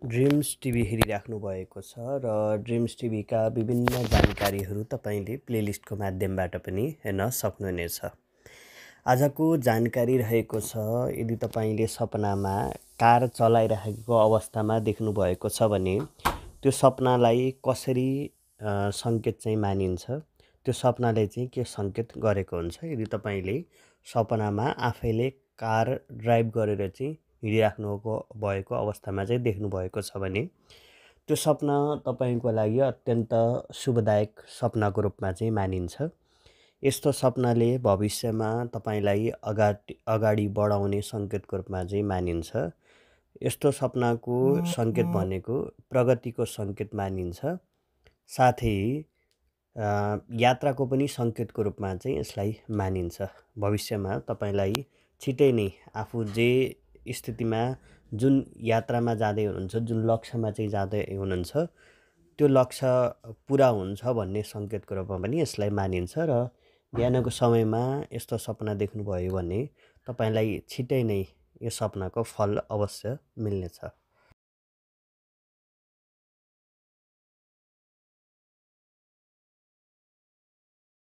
Dreams TV हेरिराख्नु भएको छ र ड्रिम्स टिभीका विभिन्न जानकारीहरू तपाईँले प्लेलिस्टको माध्यमबाट पनि हेर्न सक्नुहुनेछ। आजको जानकारी रहेको छ, यदि तपाईँले सपनामा कार चलाइरहेको अवस्थामा देख्नुभएको छ भने त्यो सपनालाई कसरी सङ्केत चाहिँ मानिन्छ, त्यो सपनाले चाहिँ के सङ्केत गरेको हुन्छ। यदि तपाईँले सपनामा आफैले कार ड्राइभ गरेर चाहिँ हिँडिराख्नु भएको अवस्थामा चाहिँ देख्नुभएको छ भने त्यो सपना तपाईँको लागि अत्यन्त शुभदायक सपनाको रूपमा चाहिँ मानिन्छ। यस्तो सपनाले भविष्यमा तपाईँलाई अगाडि बढाउने सङ्केतको रूपमा चाहिँ मानिन्छ। यस्तो सपनाको सङ्केत भनेको प्रगतिको सङ्केत मानिन्छ। साथै यात्राको पनि सङ्केतको रूपमा चाहिँ यसलाई मानिन्छ। भविष्यमा तपाईँलाई छिटै नै आफू जे स्थितिमा जुन यात्रामा जाँदै हुनुहुन्छ, जुन लक्ष्यमा चाहिँ जाँदै हुनुहुन्छ, त्यो लक्ष्य पुरा हुन्छ भन्ने सङ्केतको रूपमा पनि यसलाई मानिन्छ। र बिहानको समयमा यस्तो सपना देख्नुभयो भने तपाईँलाई छिटै नै यो सपनाको फल अवश्य मिल्नेछ।